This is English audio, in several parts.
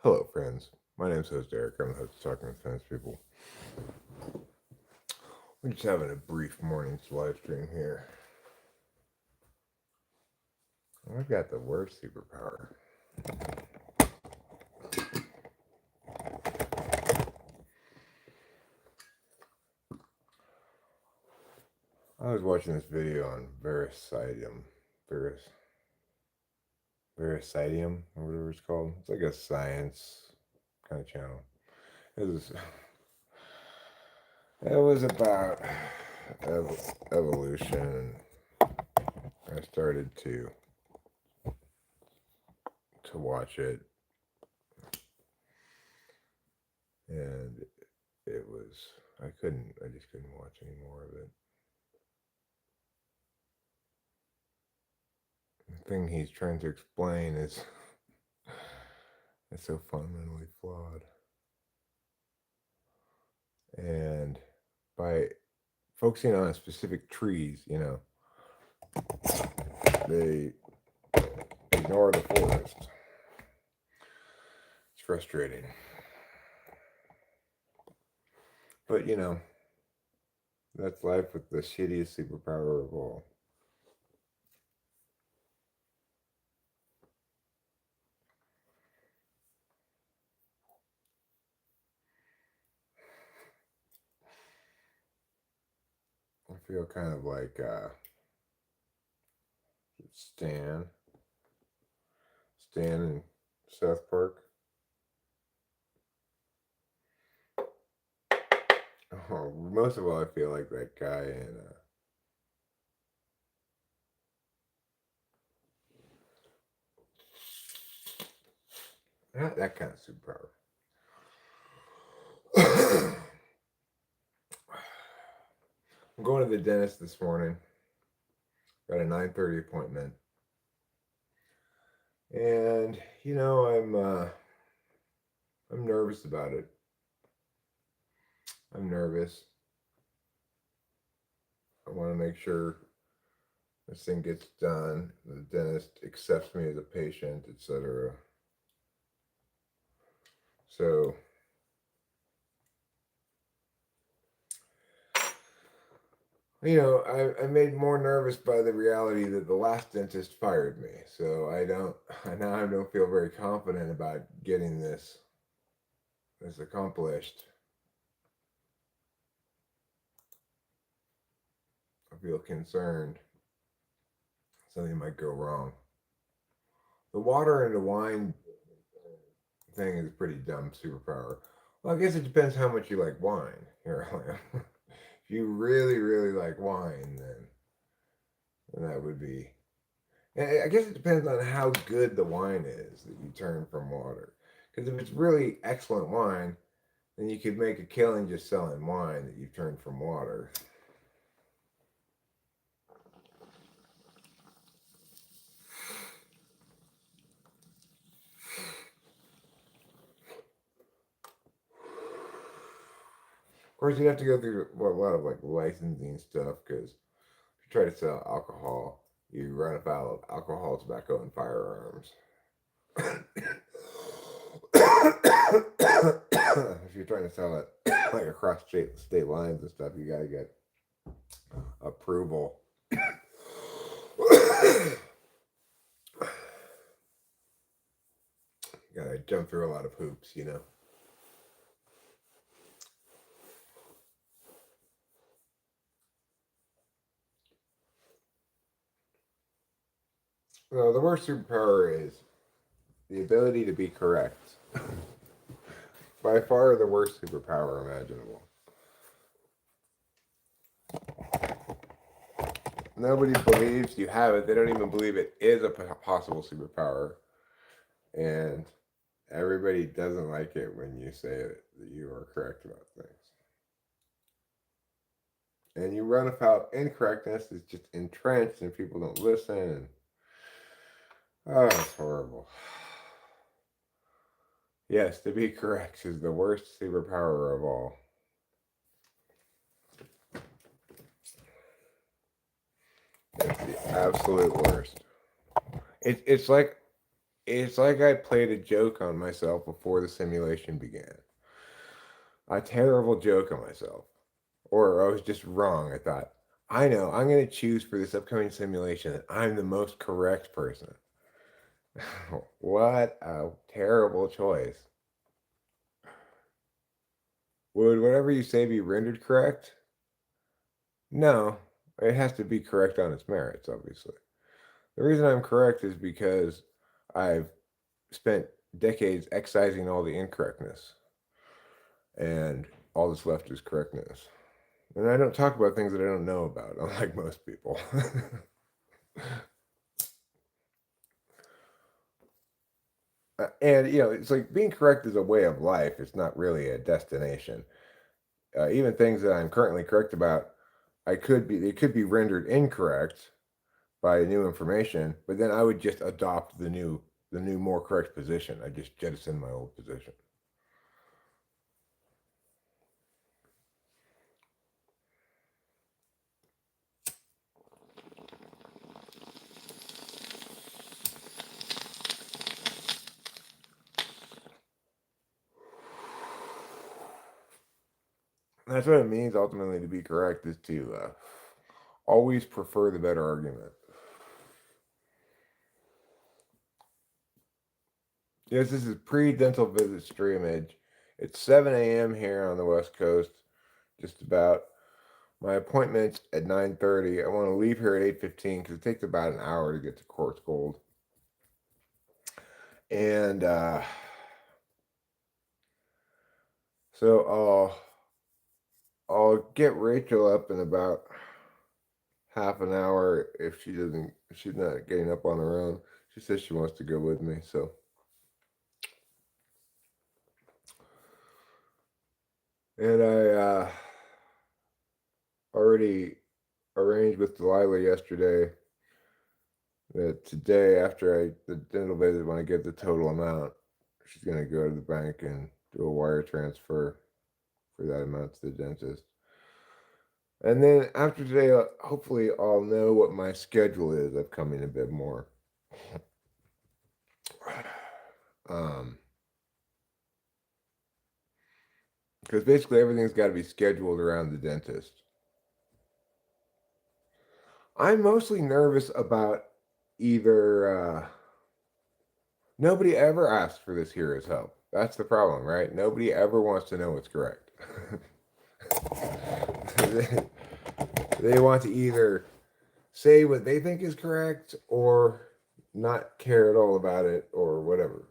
Hello, friends. My name's host Eric. I'm the host of Talking with Fence People. We're just having a brief morning live stream here. I've got the worst superpower. I was watching this video on Vericidium, or whatever it's called. It's like a science kind of channel. It was, it was about evolution. I started to watch it, and it was I just couldn't watch any more of it. The thing he's trying to explain is it's so fundamentally flawed. And by focusing on specific trees, they ignore the forest. It's frustrating. But that's life with the shittiest superpower of all. I feel kind of like Stan in South Park. Oh, most of all, I feel like that guy in not that kind of superpower. I'm going to the dentist this morning. Got a 9:30 appointment. And I'm nervous about it. I'm nervous. I want to make sure this thing gets done. The dentist accepts me as a patient, etc. So, I'm made more nervous by the reality that the last dentist fired me. So I don't feel very confident about getting this accomplished. I feel concerned something might go wrong. The water and the wine thing is a pretty dumb superpower. Well, I guess it depends how much you like wine. Here, if you really, really like wine, then that would be. I guess it depends on how good the wine is that you turn from water. Because if it's really excellent wine, then you could make a killing just selling wine that you turned from water. Of course, you'd have to go through a lot of like licensing stuff because if you try to sell alcohol, you run afoul of alcohol, tobacco, and firearms. If you're trying to sell it like across state lines and stuff, you gotta get approval. You gotta jump through a lot of hoops. Well, the worst superpower is the ability to be correct. By far the worst superpower imaginable. Nobody believes you have it. They don't even believe it is a possible superpower. And everybody doesn't like it when you say that you are correct about things. And you run afoul incorrectness is just entrenched and people don't listen. And, oh, it's horrible. Yes, to be correct is the worst superpower of all. It's the absolute worst. It's like It's like I played a joke on myself before the simulation began. A terrible joke on myself. Or I was just wrong. I thought, I know, I'm going to choose for this upcoming simulation that I'm the most correct person. What a terrible choice. Would whatever you say be rendered correct? No, it has to be correct on its merits, obviously. The reason I'm correct is because I've spent decades excising all the incorrectness, and all that's left is correctness. And I don't talk about things that I don't know about, unlike most people. And it's like being correct is a way of life. It's not really a destination. Even things that I'm currently correct about, they could be rendered incorrect by new information, but then I would just adopt the new more correct position. I just jettison my old position. That's what it means ultimately to be correct is to always prefer the better argument. Yes, this is pre-dental visit streamage. It's 7 a.m. here on the West Coast, just about. My appointment's at 9:30. I want to leave here at 8:15 because it takes about an hour to get to Quartz Gold. And so I'll get Rachel up in about half an hour if she's not getting up on her own. She says she wants to go with me, so and I already arranged with Delilah yesterday that today after the dental visit when I get the total amount, she's gonna go to the bank and do a wire transfer for that amount to the dentist. And then after today, hopefully I'll know what my schedule is upcoming a bit more. Um, because basically everything's got to be scheduled around the dentist. I'm mostly nervous about either. Nobody ever asks for this hero's help. That's the problem, right? Nobody ever wants to know what's correct. They want to either say what they think is correct or not care at all about it or whatever.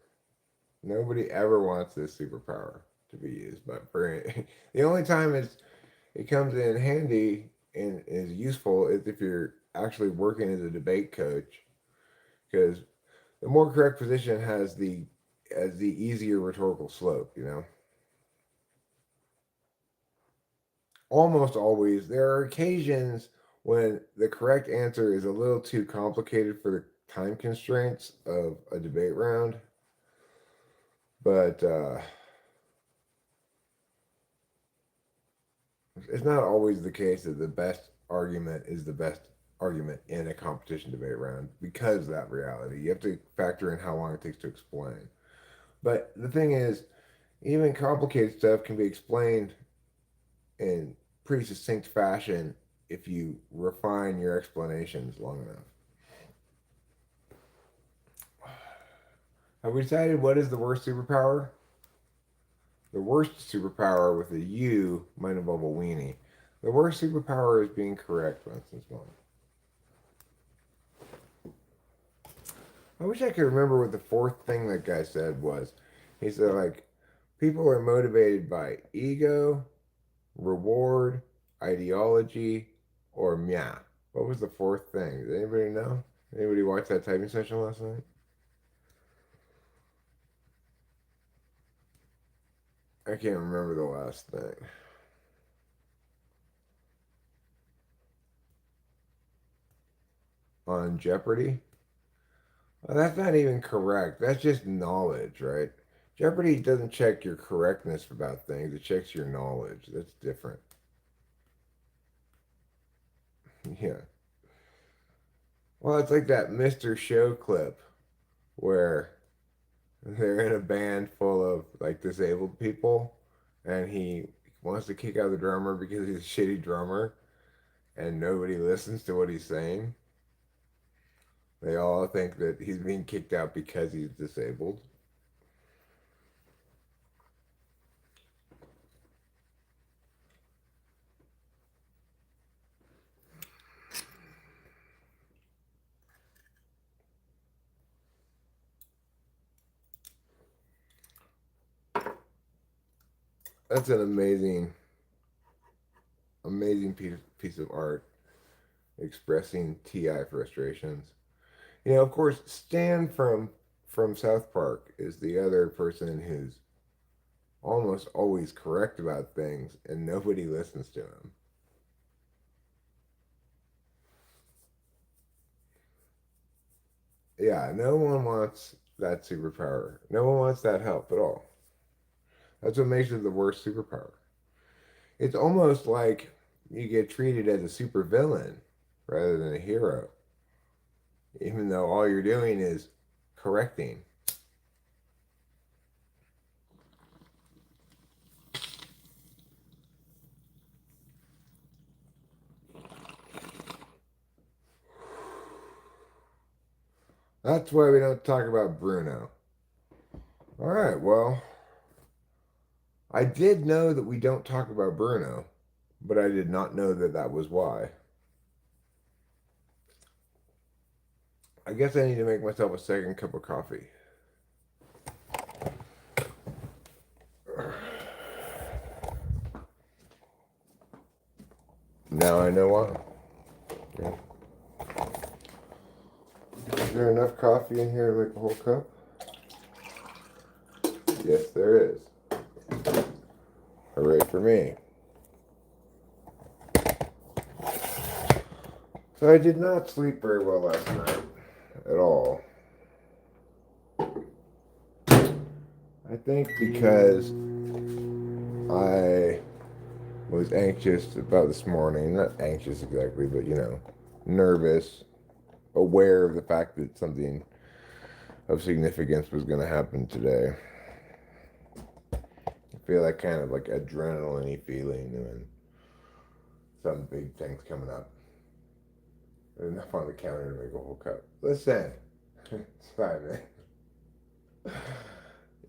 Nobody ever wants this superpower to be used, but for the only time it comes in handy and is useful is if you're actually working as a debate coach, because the more correct position has the easier rhetorical slope. Almost always there are occasions when the correct answer is a little too complicated for the time constraints of a debate round, but it's not always the case that the best argument is the best argument in a competition debate round because of that reality. You have to factor in how long it takes to explain. But the thing is, even complicated stuff can be explained in pretty succinct fashion if you refine your explanations long enough. Have we decided what is the worst superpower? The worst superpower with a U might involve a weenie. The worst superpower is being correct, for instance, one. I wish I could remember what the fourth thing that guy said was. He said, like, people are motivated by ego, reward, ideology, or meh. What was the fourth thing? Does anybody know? Anybody watch that typing session last night? I can't remember the last thing. On Jeopardy? Well, that's not even correct. That's just knowledge, right? Jeopardy doesn't check your correctness about things, it checks your knowledge. That's different. Yeah. Well, it's like that Mr. Show clip where They're in a band full of like disabled people, and he wants to kick out the drummer because he's a shitty drummer, and nobody listens to what he's saying. They all think that he's being kicked out because he's disabled. That's an amazing piece of art expressing TI frustrations. You know, of course, Stan from South Park is the other person who's almost always correct about things, and nobody listens to him. Yeah, no one wants that superpower. No one wants that help at all. That's what makes it the worst superpower. It's almost like you get treated as a supervillain rather than a hero, even though all you're doing is correcting. That's why we don't talk about Bruno. All right, well, I did know that we don't talk about Bruno, but I did not know that that was why. I guess I need to make myself a second cup of coffee. Now I know why. Yeah. Is there enough coffee in here to make a whole cup? Yes, there is. Hooray for me. So I did not sleep very well last night at all. I think because I was anxious about this morning. Not anxious exactly, but you know, nervous, aware of the fact that something of significance was going to happen today. I feel like kind of like adrenaline-y feeling and some big things coming up. There's enough on the counter to make a whole cup. Listen, it's fine, man.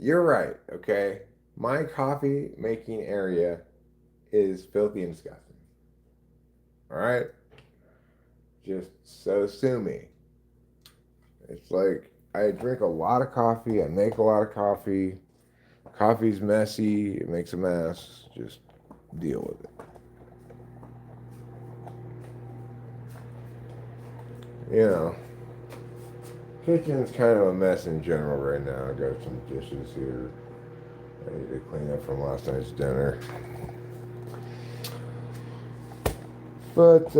You're right, okay? My coffee making area is filthy and disgusting. Alright? Just so sue me. It's like I drink a lot of coffee, I make a lot of coffee. Coffee's messy, it makes a mess. Just deal with it. You know, kitchen's kind of a mess in general right now. I got some dishes here I need to clean up from last night's dinner. But,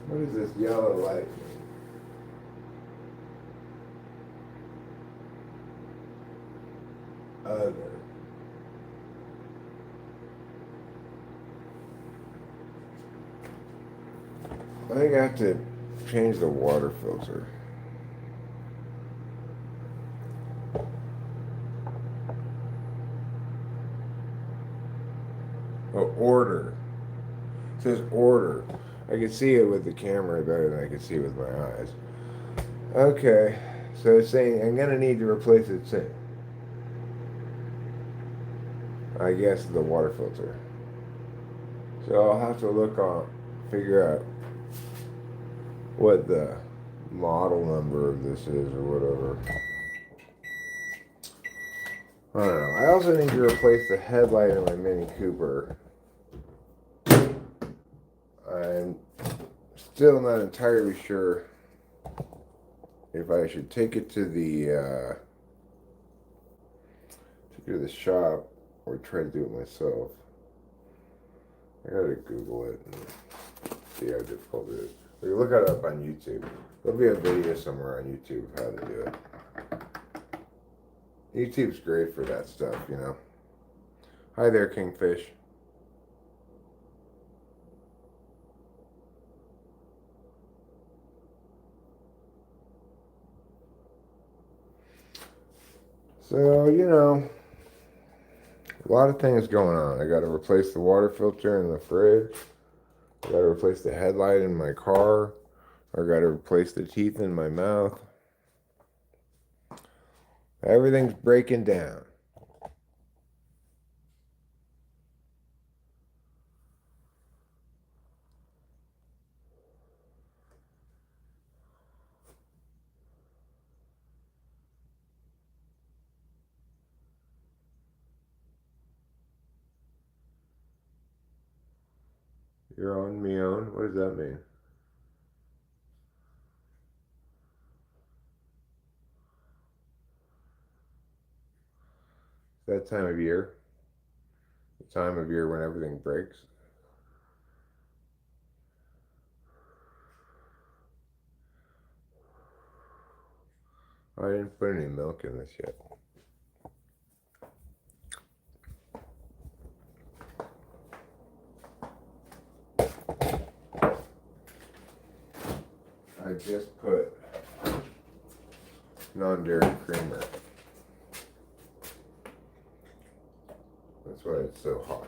what is this yellow light? Other. I think I have to change the water filter. Oh, order. It says order. I can see it with the camera better than I can see it with my eyes. Okay, so it's saying I'm gonna need to replace it soon. I guess the water filter. So I'll have to look on, figure out what the model number of this is or whatever. I don't know. I also need to replace the headlight in my Mini Cooper. I'm still not entirely sure if I should take it to the shop or try to do it myself. I gotta Google it and see how difficult it is. We can look it up on YouTube. There'll be a video somewhere on YouTube of how to do it. YouTube's great for that stuff, you know. Hi there, Kingfish. So, a lot of things going on. I got to replace the water filter in the fridge. I got to replace the headlight in my car. I got to replace the teeth in my mouth. Everything's breaking down. You're on me on? What does that mean? That time of year? The time of year when everything breaks? I didn't put any milk in this yet. I just put non-dairy creamer. That's why it's so hot.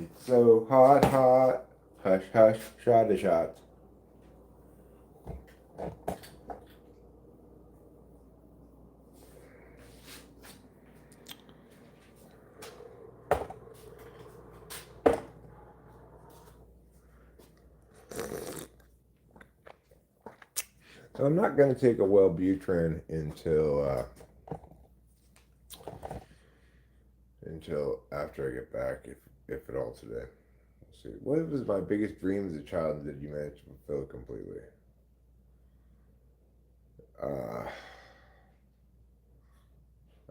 It's so hot, hot. Hush, hush, shot a shot. So I'm not going to take a Wellbutrin until after I get back, if at all today. Let's see. What was my biggest dream as a child that you managed to fulfill completely?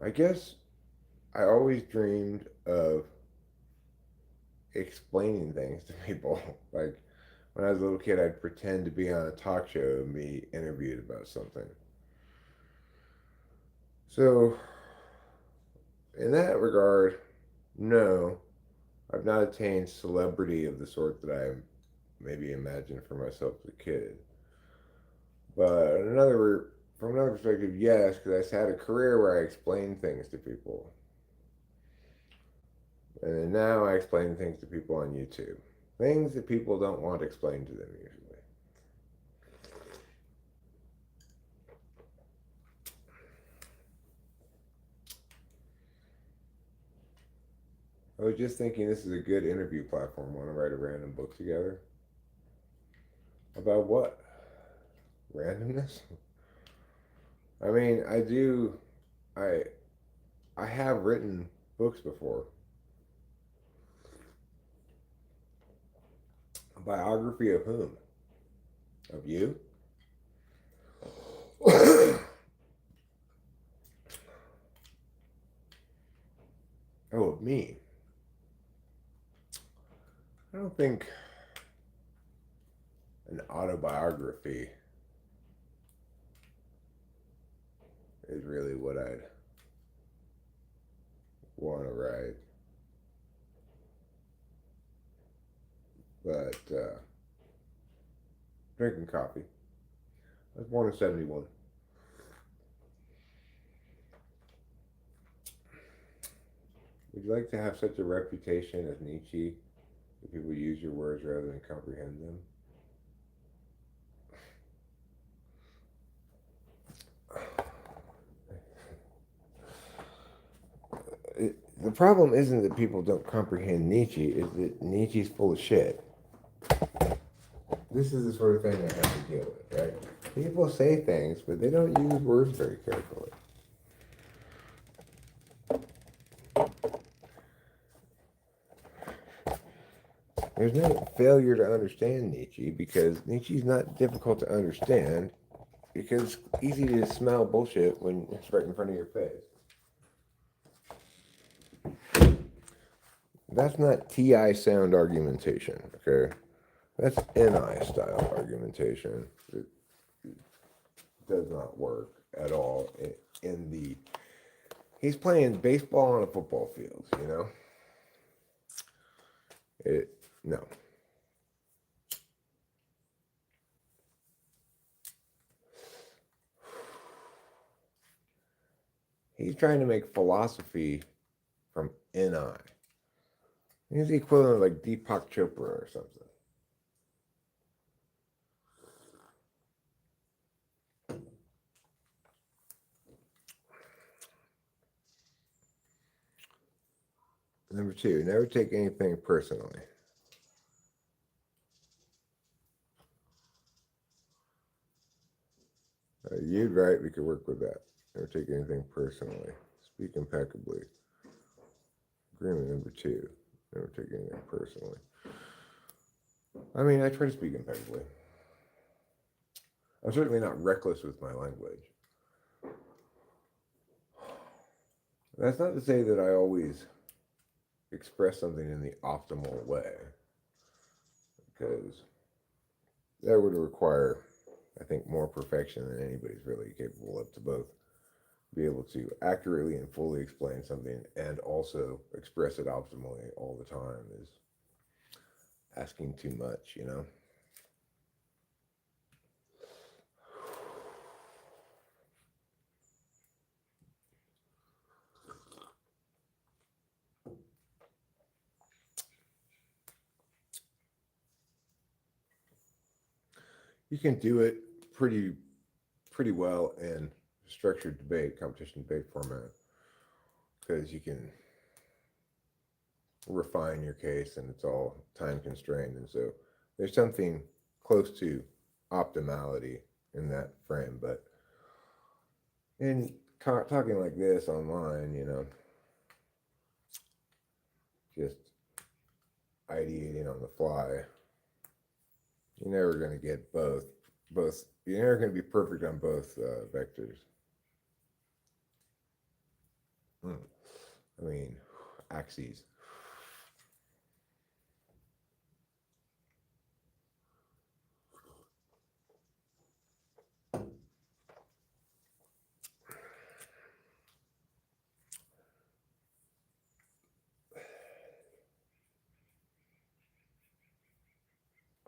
I guess I always dreamed of explaining things to people. Like when I was a little kid, I'd pretend to be on a talk show and be interviewed about something. So, in that regard, no, I've not attained celebrity of the sort that I maybe imagined for myself as a kid. But from another perspective, yes, because I had a career where I explained things to people. And then now I explain things to people on YouTube. Things that people don't want explained to them usually. I was just thinking this is a good interview platform. Want to write a random book together? About what? Randomness? I mean, I I have written books before. A biography of whom? Of you? Oh, of me. I don't think an autobiography is really what I'd want to write. But drinking coffee. I was born in 71. Would you like to have such a reputation as Nietzsche that people use your words rather than comprehend them? The problem isn't that people don't comprehend Nietzsche, it's that Nietzsche's full of shit. This is the sort of thing I have to deal with, right? People say things, but they don't use words very carefully. There's no failure to understand Nietzsche because Nietzsche's not difficult to understand because it's easy to smell bullshit when it's right in front of your face. That's not TI sound argumentation, okay? That's NI style argumentation. It does not work at all in the. He's playing baseball on a football field, you know? No. He's trying to make philosophy from NI. He's the equivalent of like Deepak Chopra or something. Number two, never take anything personally. You'd right, we could work with that. Never take anything personally. Speak impeccably. Agreement number two, never take anything personally. I mean, I try to speak impeccably. I'm certainly not reckless with my language. That's not to say that I always express something in the optimal way, because that would require, I think, more perfection than anybody's really capable of to both be able to accurately and fully explain something and also express it optimally all the time is asking too much, you know? You can do it pretty well in structured debate, competition debate format, because you can refine your case and it's all time constrained. And so there's something close to optimality in that frame. But in talking like this online, you know, just ideating on the fly, you're never going to get both. You're never going to be perfect on both vectors. Hmm. I mean, axes.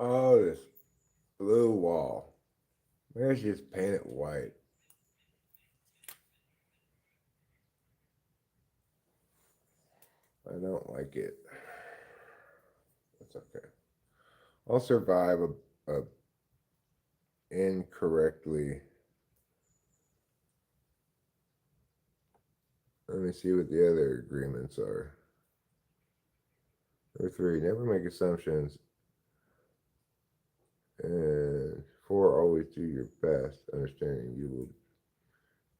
Oh, this blue wall. Maybe I should just paint it white. I don't like it. It's okay. I'll survive a incorrectly. Let me see what the other agreements are. Number three, never make assumptions. And four, always do your best, understanding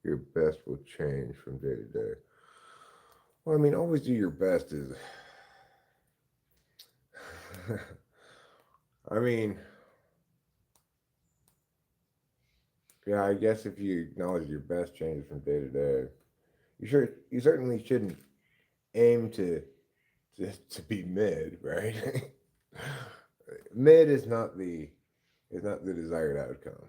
your best will change from day to day. Well, I mean, always do your best is. I mean, yeah, I guess if you acknowledge your best changes from day to day, you certainly shouldn't aim to be mid, right? Mid is not the desired outcome.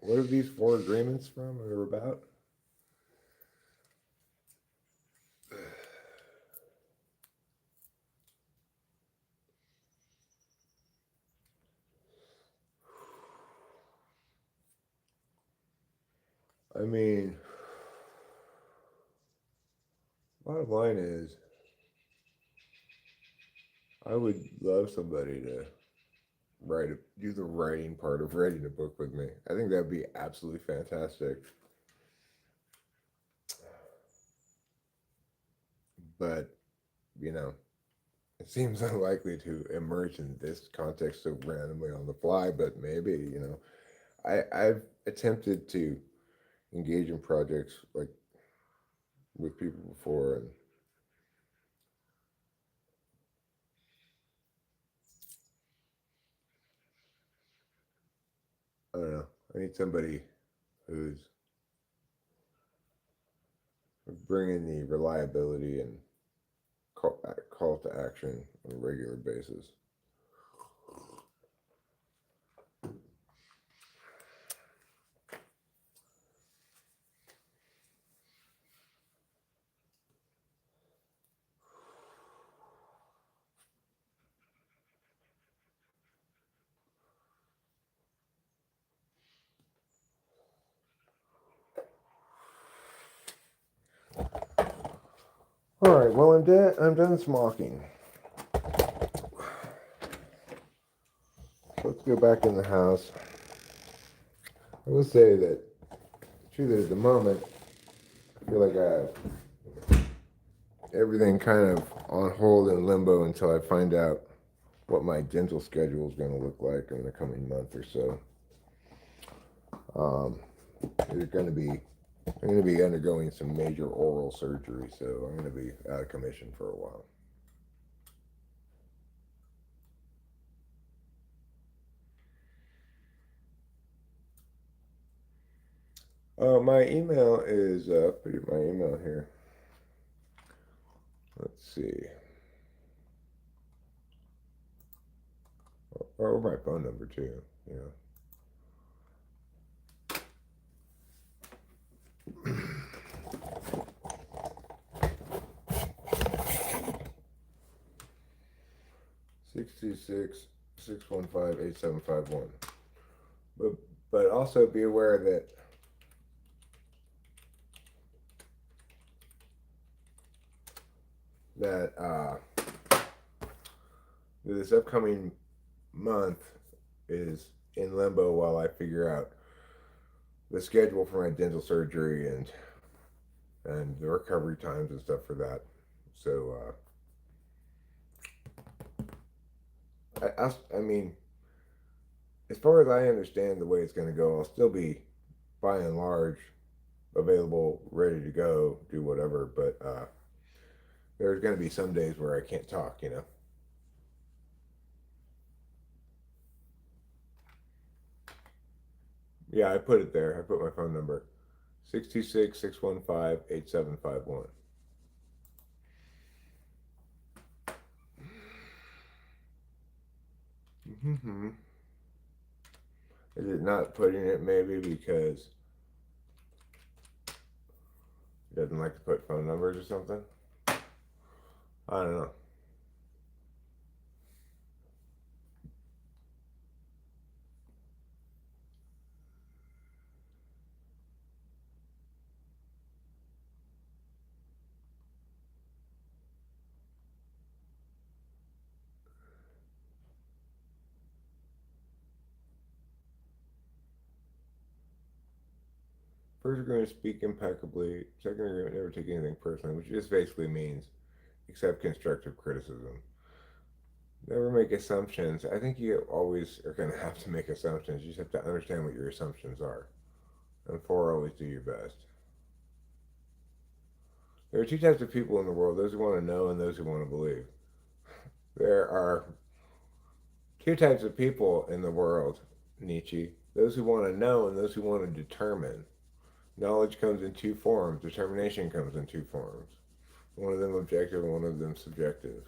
What are these four agreements from or about? I mean, bottom line is, I would love somebody to do the writing part of writing a book with me. I think that'd be absolutely fantastic. But you know, it seems unlikely to emerge in this context so randomly on the fly. But maybe I've attempted to engage in projects like with people before, and I don't know. I need somebody who's bringing the reliability and call to action on a regular basis. All right, well, I'm done smocking. Let's go back in the house. I will say that, true that at the moment, I feel like I have everything kind of on hold and limbo until I find out what my dental schedule is going to look like in the coming month or so. It's going to be I'm going to be undergoing some major oral surgery, so I'm going to be out of commission for a while. My email is put my email here. Let's see. Or my phone number too. Yeah. 626-615-8751. But also be aware that this upcoming month is in limbo while I figure out the schedule for my dental surgery and the recovery times and stuff for that. So I mean, as far as I understand the way it's going to go, I'll still be by and large available, ready to go, do whatever. But there's going to be some days where I can't talk. Yeah, I put it there. I put my phone number 626-615-8751. Mm-hmm. Is it not putting it maybe because it doesn't like to put phone numbers or something? I don't know. First agreement, speak impeccably. Second agreement, never take anything personally, which just basically means accept constructive criticism. Never make assumptions. I think you always are going to have to make assumptions. You just have to understand what your assumptions are. And four, always do your best. There are two types of people in the world, those who want to know and those who want to believe. There are two types of people in the world, Nietzsche. Those who want to know and those who want to determine. Knowledge comes in two forms. Determination comes in two forms. One of them objective and one of them subjective.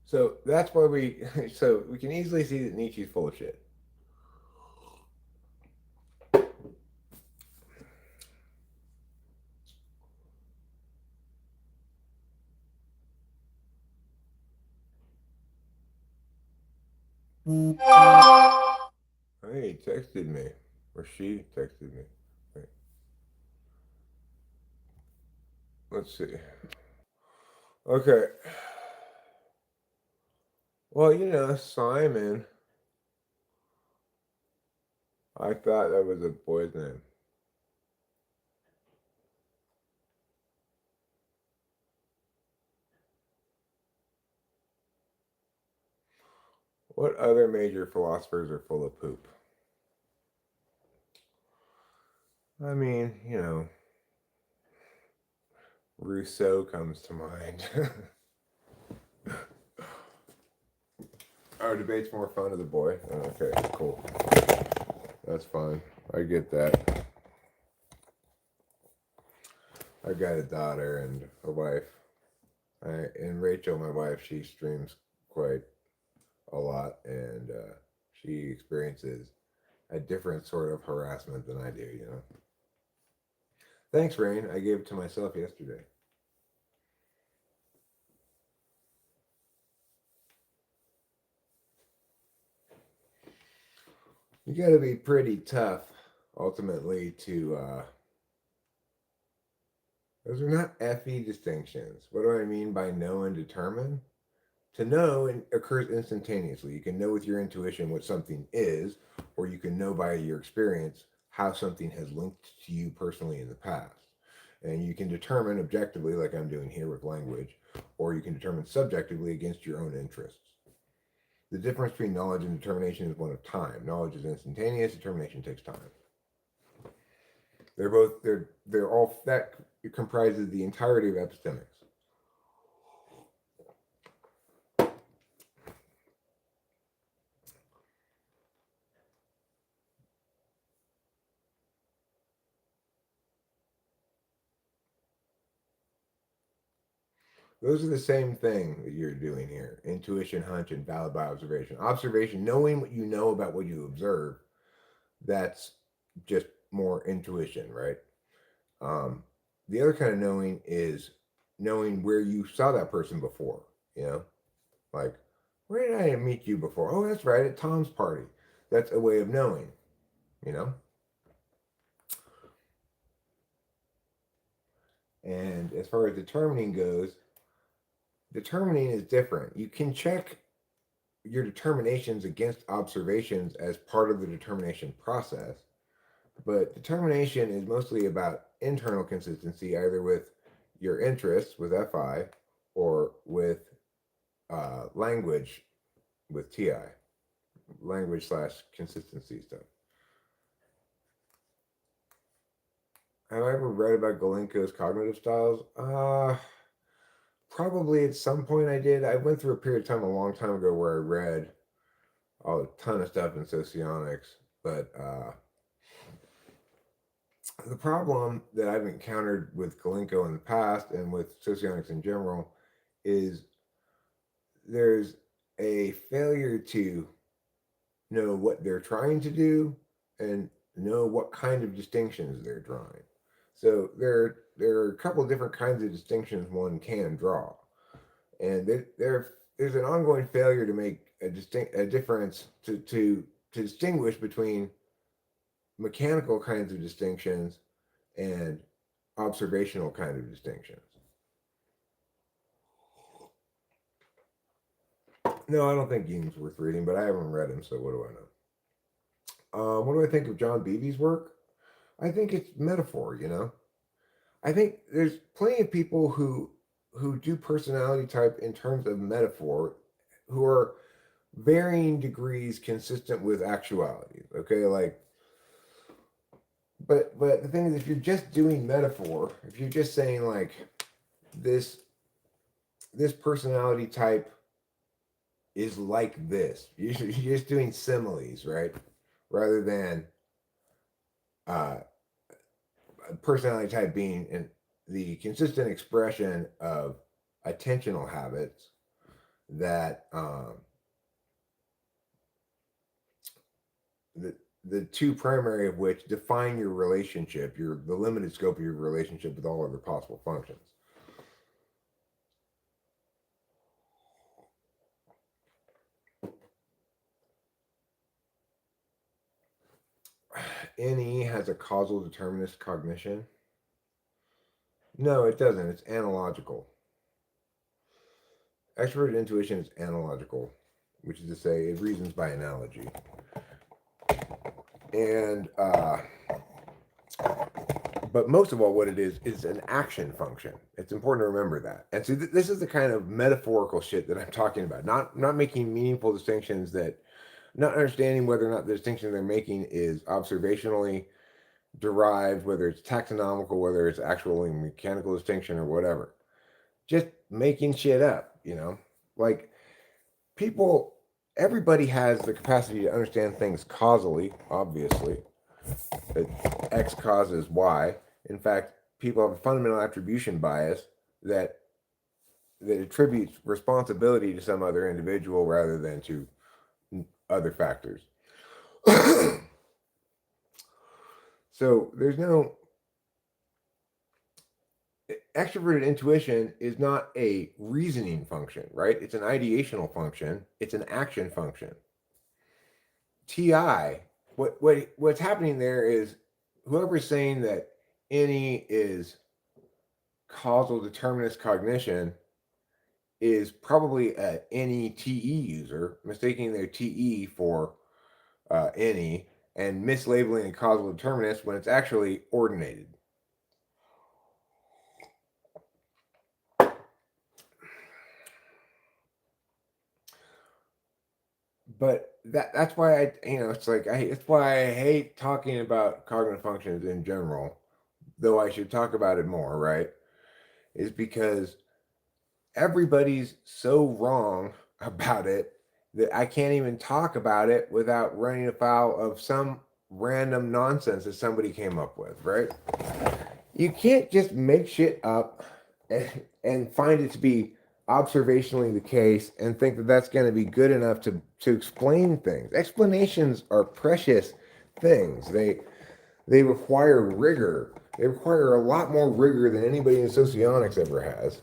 So that's why so we can easily see that Nietzsche's full of shit. Hey, he texted me. Or she texted me. Wait, let's see. Okay. Well, Simon. I thought that was a boy's name. What other major philosophers are full of poop? I mean, Rousseau comes to mind. Oh, debate's more fun to the boy. Oh, okay, cool. That's fine. I get that. I got a daughter and a wife. And Rachel, my wife, she streams quite a lot, and she experiences a different sort of harassment than I do. Thanks, Rain. I gave it to myself yesterday. You got to be pretty tough ultimately to those are not FE distinctions. What do I mean by know and determine? To know occurs instantaneously. You can know with your intuition what something is, or you can know by your experience how something has linked to you personally in the past. And you can determine objectively, like I'm doing here with language, or you can determine subjectively against your own interests. The difference between knowledge and determination is one of time. Knowledge is instantaneous, determination takes time. They're all that comprises the entirety of epistemics. Those are the same thing that you're doing here. Intuition, hunch, and valid by observation. Observation, knowing what you know about what you observe, that's just more intuition, right? Um, the other kind of knowing is knowing where you saw that person before, you know? Like, where did I meet you before? Oh, that's right, at Tom's party. That's a way of knowing, you know? And as far as determining goes, determining is different. You can check your determinations against observations as part of the determination process, but determination is mostly about internal consistency, either with your interests with FI or with language with TI, language slash consistency stuff. Have I ever read about Galenko's cognitive styles? Probably at some point I did. I went through a period of time a long time ago where I read a ton of stuff in socionics, but the problem that I've encountered with Galenko in the past and with socionics in general is there's a failure to know what they're trying to do and know what kind of distinctions they're drawing. So there are a couple of different kinds of distinctions one can draw, and there's an ongoing failure to make a difference to distinguish between mechanical kinds of distinctions and observational kind of distinctions. No, I don't think Jung's worth reading, but I haven't read him, so what do I know? What do I think of John Beebe's work? I think it's metaphor, you know. I think there's plenty of people who do personality type in terms of metaphor, who are varying degrees consistent with actuality. Okay, like, but the thing is, if you're just doing metaphor, if you're just saying like this this personality type is like this, you're just doing similes, right? Rather than uh, personality type being the consistent expression of attentional habits that the the two primary of which define your relationship, your the limited scope of your relationship with all other possible functions. NE has a causal determinist cognition. No, it doesn't. It's analogical. Extroverted intuition is analogical, which is to say, it reasons by analogy. And but most of all, what it is an action function. It's important to remember that. And so this is the kind of metaphorical shit that I'm talking about. Not making meaningful distinctions, that not understanding whether or not the distinction they're making is observationally derived, whether it's taxonomical, whether it's actually mechanical distinction or whatever. Just making shit up, you know? Like people, everybody has the capacity to understand things causally, obviously. That X causes Y. In fact, people have a fundamental attribution bias that attributes responsibility to some other individual rather than to other factors. So there's no extroverted intuition is not a reasoning function, right? It's an ideational function. It's an action function. TI, what's happening there is whoever's saying that any is causal determinist cognition is probably a any TE user, mistaking their TE for any and mislabeling a causal determinist when it's actually ordinated. But that's why it's like it's why I hate talking about cognitive functions in general, though I should talk about it more, right? Is because everybody's so wrong about it that I can't even talk about it without running afoul of some random nonsense that somebody came up with, right? You can't just make shit up and find it to be observationally the case and think that that's going to be good enough to explain things. Explanations are precious things. They require rigor. They require a lot more rigor than anybody in socionics ever has.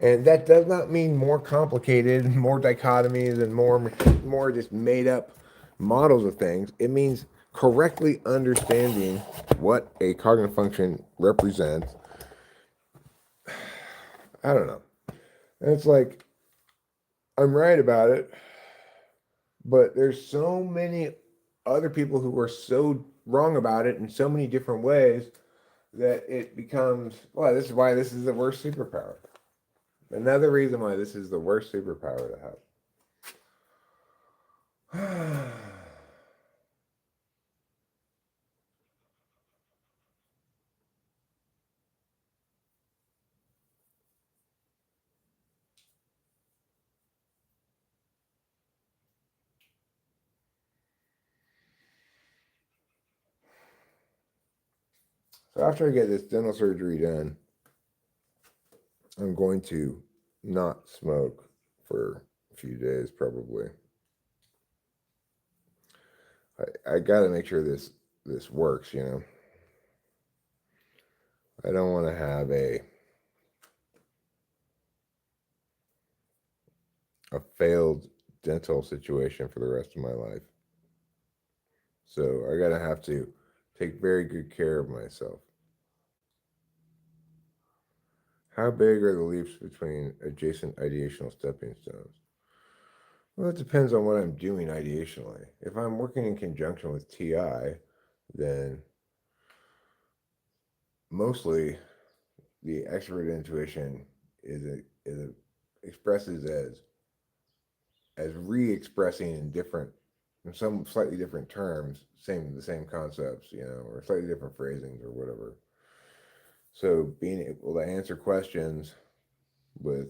And that does not mean more complicated, more dichotomies, and more just made up models of things. It means correctly understanding what a cognitive function represents. I don't know. And it's like I'm right about it, but there's so many other people who are so wrong about it in so many different ways that it becomes, well, this is why this is the worst superpower. Another reason why this is the worst superpower to have. So after I get this dental surgery done, I'm going to not smoke for a few days probably. I got to make sure this works, you know. I don't want to have a failed dental situation for the rest of my life. So I got to have to take very good care of myself. How big are the leaps between adjacent ideational stepping stones? Well, it depends on what I'm doing ideationally. If I'm working in conjunction with TI, then mostly the extrovert intuition expresses as re-expressing in some slightly different terms, the same concepts, you know, or slightly different phrasings or whatever. So being able to answer questions with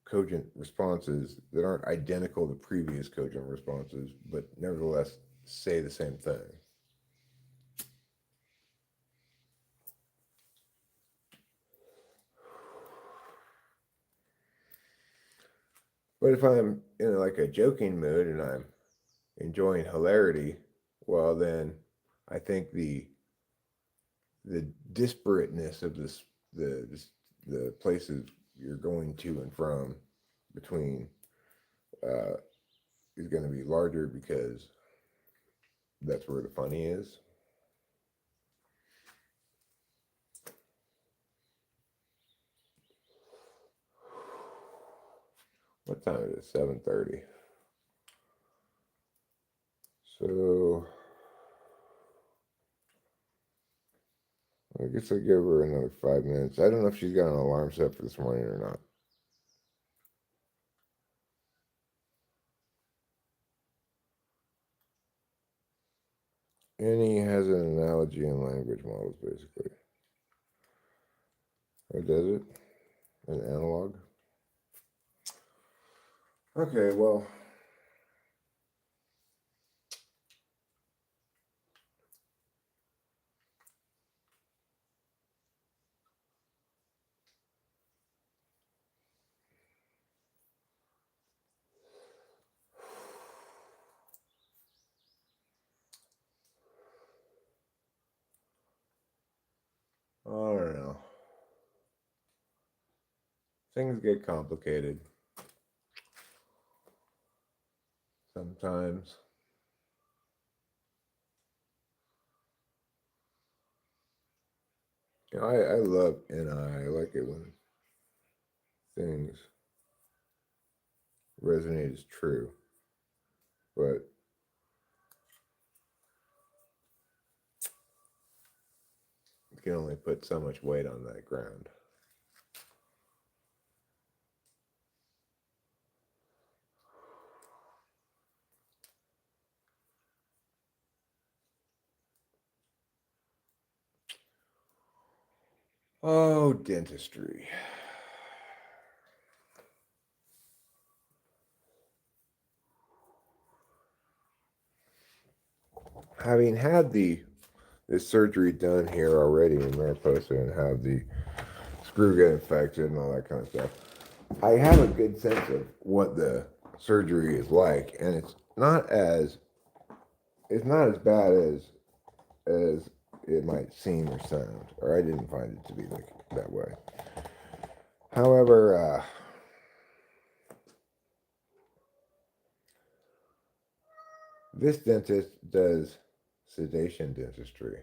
cogent responses that aren't identical to previous cogent responses, but nevertheless say the same thing. But if I'm in like a joking mood and I'm enjoying hilarity, well then I think the disparateness of the places you're going to and from between uh, is going to be larger because that's where the funny is. What time is it? 7:30. So I guess I'll give her another 5 minutes. I don't know if she's got an alarm set for this morning or not. Annie has an analogy in language models, basically. Or does it? An analog? Okay, well, I don't know. Things get complicated sometimes. You know, I love NI. I like it when things resonate as true, but you can only put so much weight on that ground. Oh, dentistry. Having had this surgery done here already in Mariposa and have the screw get infected and all that kind of stuff, I have a good sense of what the surgery is like, and it's not as bad as it might seem or sound, or I didn't find it to be like that way. However, this dentist does sedation dentistry.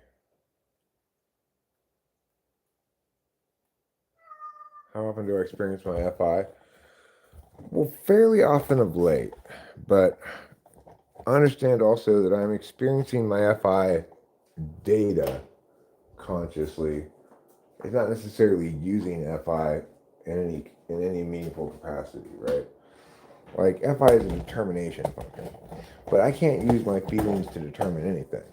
How often do I experience my FI? Well, fairly often of late, but understand also that I'm experiencing my FI data consciously. It's not necessarily using FI in any meaningful capacity, right? Like FI is a determination function, but I can't use my feelings to determine anything.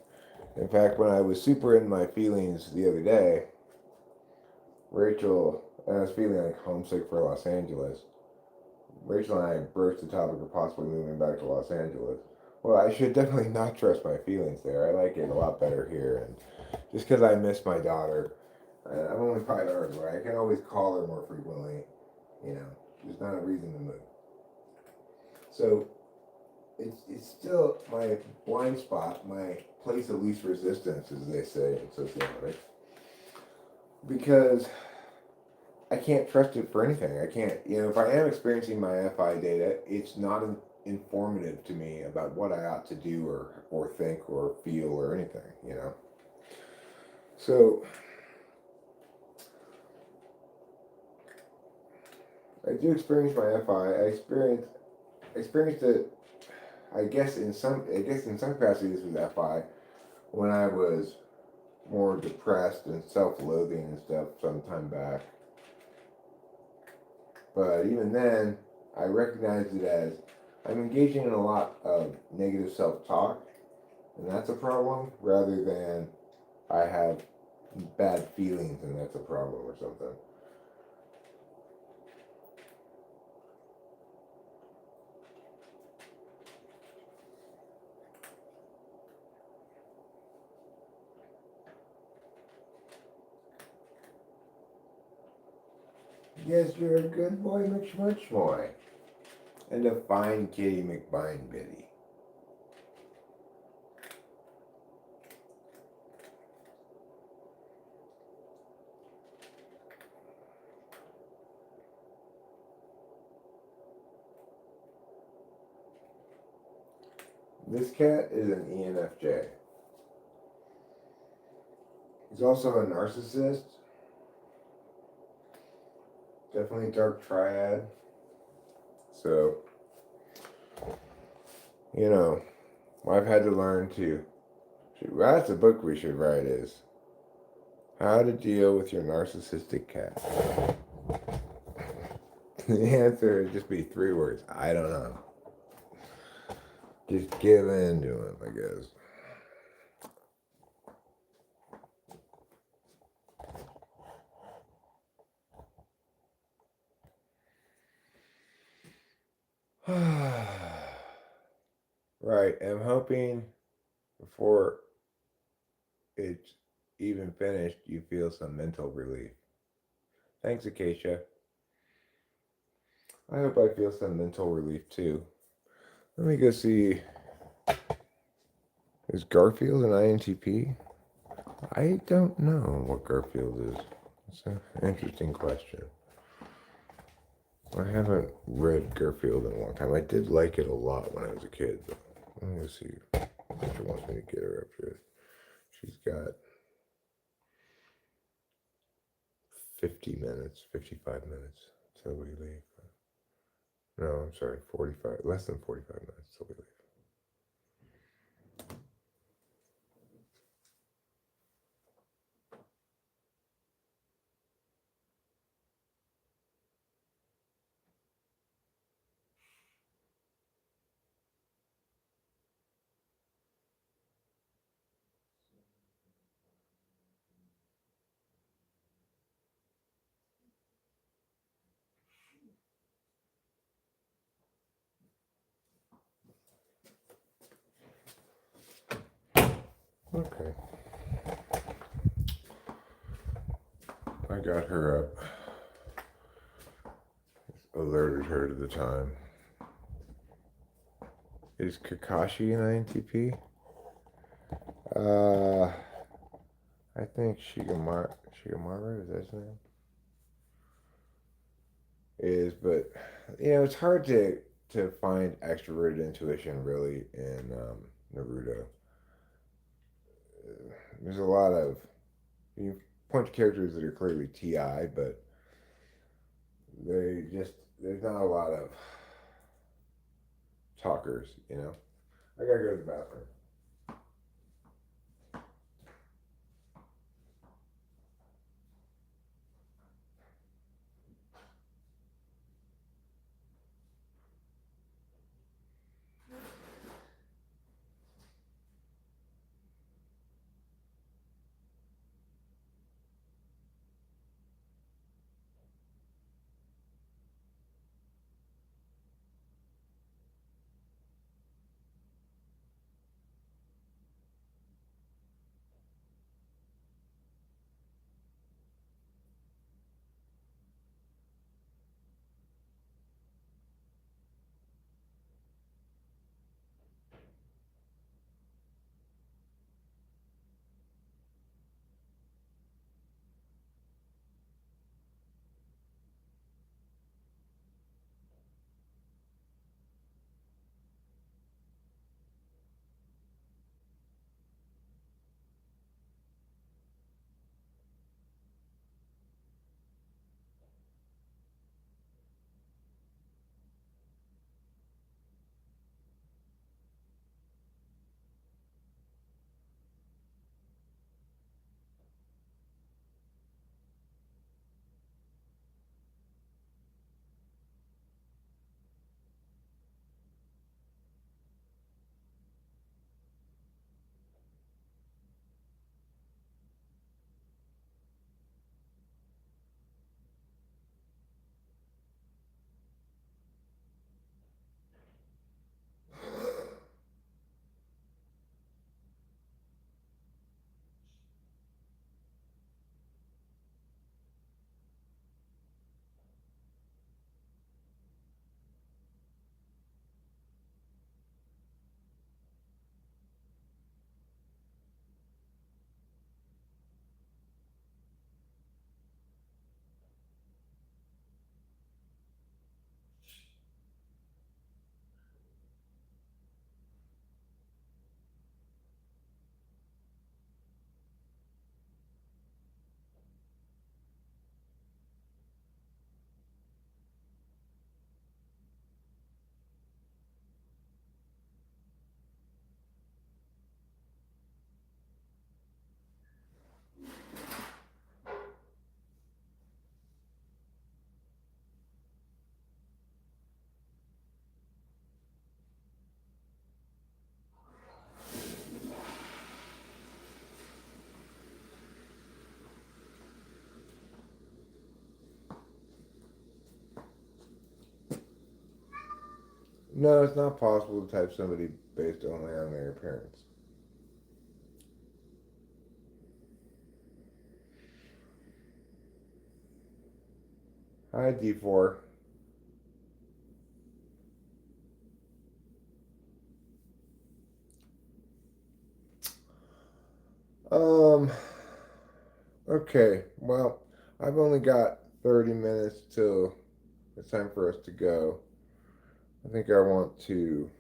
In fact, when I was super in my feelings the other day, Rachel, and I was feeling like homesick for Los Angeles. Rachel and I broached the topic of possibly moving back to Los Angeles. Well, I should definitely not trust my feelings there. I like it a lot better here, and just because I miss my daughter, I'm only 5 hours away. I can always call her more frequently. You know, there's not a reason to move. So it's still my blind spot, my place of least resistance, as they say in sociology, because I can't trust it for anything. I can't, if I am experiencing my FI data, it's not informative to me about what I ought to do or think or feel or anything. So I do experience my FI. I experienced it. I guess in some capacity this was FI when I was more depressed and self-loathing and stuff some time back. But even then, I recognized it as I'm engaging in a lot of negative self-talk, and that's a problem, rather than I have bad feelings and that's a problem or something. Yes, you're a good boy, McSmuchmoy. And a fine kitty McBine Biddy. This cat is an ENFJ. He's also a narcissist. Definitely dark triad. So, you know, I've had to learn to. That's a book we should write is How to Deal with Your Narcissistic Cat. The answer would just be 3 words. I don't know. Just give in to him, I guess. Right. I'm hoping before it's even finished, you feel some mental relief. Thanks, Acacia. I hope I feel some mental relief too. Let me go see. Is Garfield an INTP? I don't know what Garfield is. It's an interesting question. I haven't read Garfield in a long time. I did like it a lot when I was a kid, though. Let me see if she wants me to get her up here. She's got 50 minutes, 55 minutes till we leave. No, I'm sorry, 45, less than 45 minutes till we leave. Okay. I got her up. Alerted her to the time. Is Kakashi an INTP? I think Shigamaru, is that his name? Is, but it's hard to find extroverted intuition really in Naruto. There's a lot of you punch characters that are clearly TI, but there's not a lot of talkers. I gotta go to the bathroom. No, it's not possible to type somebody based only on their appearance. Hi, D4. Um, okay, well, I've only got 30 minutes till it's time for us to go. I think I want to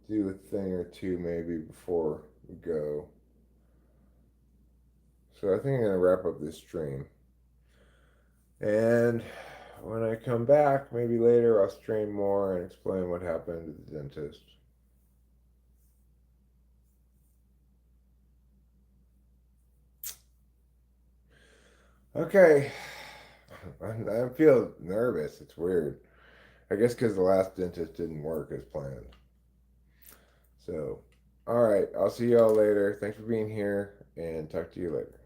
do a thing or two maybe before we go. So I think I'm going to wrap up this stream. And when I come back, maybe later, I'll stream more and explain what happened to the dentist. Okay. I feel nervous. It's weird. I guess because the last dentist didn't work as planned. So, all right. I'll see y'all later. Thanks for being here and talk to you later.